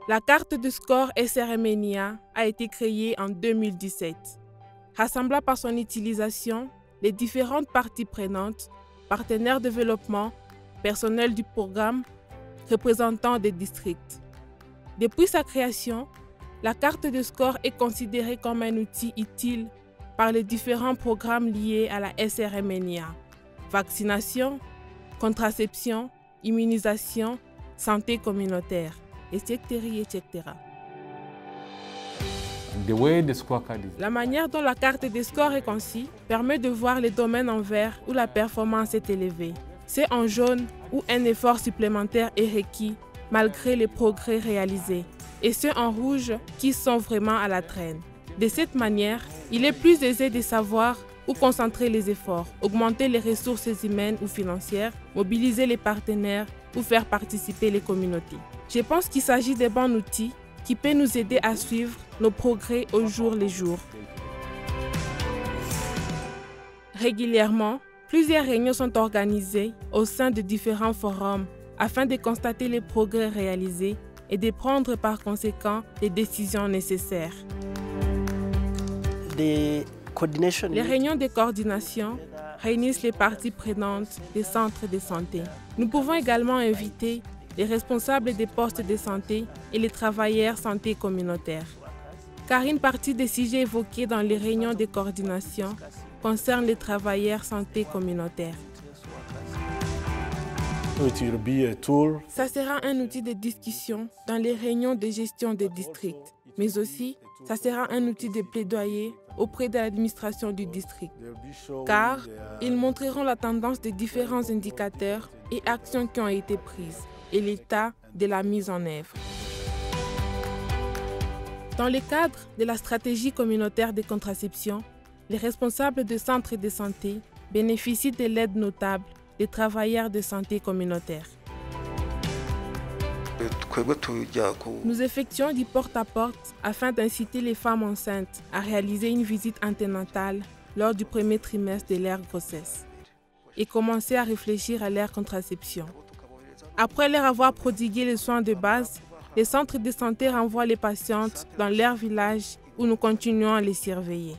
La carte de score SRMNIA a été créée en 2017, rassemblant par son utilisation les différentes parties prenantes, partenaires de développement, personnel du programme, représentants des districts. Depuis sa création, la carte de score est considérée comme un outil utile par les différents programmes liés à la SRMNIA: vaccination, contraception, immunisation, santé communautaire, etc. La manière dont la carte des scores est conçue permet de voir les domaines en vert où la performance est élevée. C'est en jaune où un effort supplémentaire est requis malgré les progrès réalisés, et ceux en rouge qui sont vraiment à la traîne. De cette manière, il est plus aisé de savoir où concentrer les efforts, augmenter les ressources humaines ou financières, mobiliser les partenaires ou faire participer les communautés. Je pense qu'il s'agit d'un bon outil qui peut nous aider à suivre nos progrès au jour le jour. Régulièrement, plusieurs réunions sont organisées au sein de différents forums afin de constater les progrès réalisés et de prendre par conséquent les décisions nécessaires. Les réunions de coordination réunissent les parties prenantes des centres de santé. Nous pouvons également inviter les responsables des postes de santé et les travailleurs santé communautaire, car une partie des sujets évoqués dans les réunions de coordination concerne les travailleurs santé communautaire. Ça sera un outil de discussion dans les réunions de gestion des districts, mais aussi ça sera un outil de plaidoyer auprès de l'administration du district, car ils montreront la tendance des différents indicateurs et actions qui ont été prises et l'état de la mise en œuvre. Dans le cadre de la stratégie communautaire de contraception, les responsables de centres de santé bénéficient de l'aide notable des travailleurs de santé communautaire. Nous effectuons du porte-à-porte afin d'inciter les femmes enceintes à réaliser une visite anténatale lors du premier trimestre de leur grossesse et commencer à réfléchir à leur contraception. Après leur avoir prodigué les soins de base, les centres de santé renvoient les patientes dans leur village où nous continuons à les surveiller.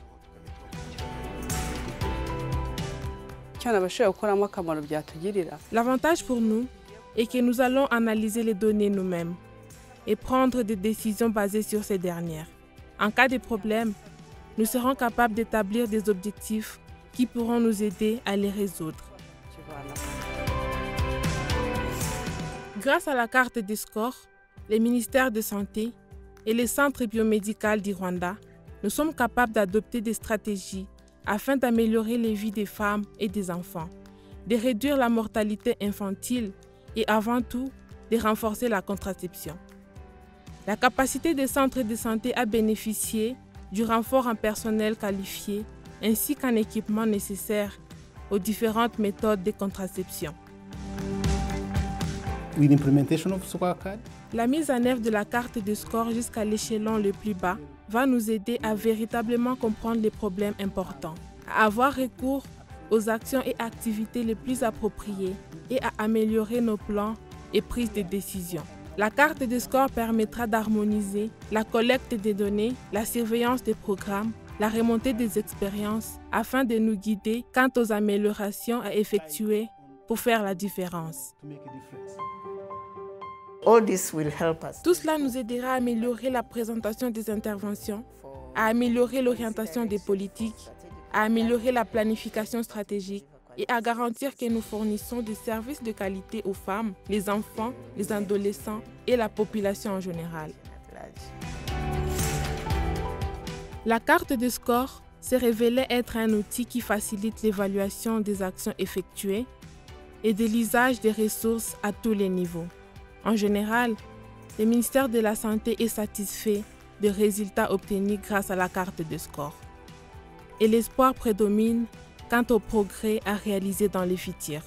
L'avantage pour nous est que nous allons analyser les données nous-mêmes et prendre des décisions basées sur ces dernières. En cas de problème, nous serons capables d'établir des objectifs qui pourront nous aider à les résoudre. Grâce à la carte des scores, les ministères de santé et les centres biomédicaux du Rwanda, nous sommes capables d'adopter des stratégies afin d'améliorer les vies des femmes et des enfants, de réduire la mortalité infantile et avant tout, de renforcer la contraception. La capacité des centres de santé à bénéficier du renfort en personnel qualifié ainsi qu'en équipement nécessaire aux différentes méthodes de contraception. La mise en œuvre de la carte de score jusqu'à l'échelon le plus bas va nous aider à véritablement comprendre les problèmes importants, à avoir recours aux actions et activités les plus appropriées et à améliorer nos plans et prises de décision. La carte de score permettra d'harmoniser la collecte des données, la surveillance des programmes, la remontée des expériences afin de nous guider quant aux améliorations à effectuer pour faire la différence. Tout cela nous aidera à améliorer la présentation des interventions, à améliorer l'orientation des politiques, à améliorer la planification stratégique et à garantir que nous fournissons des services de qualité aux femmes, les enfants, les adolescents et la population en général. La carte de score s'est révélée être un outil qui facilite l'évaluation des actions effectuées et de l'usage des ressources à tous les niveaux. En général, le ministère de la Santé est satisfait des résultats obtenus grâce à la carte de score. Et l'espoir prédomine quant au progrès à réaliser dans le futur.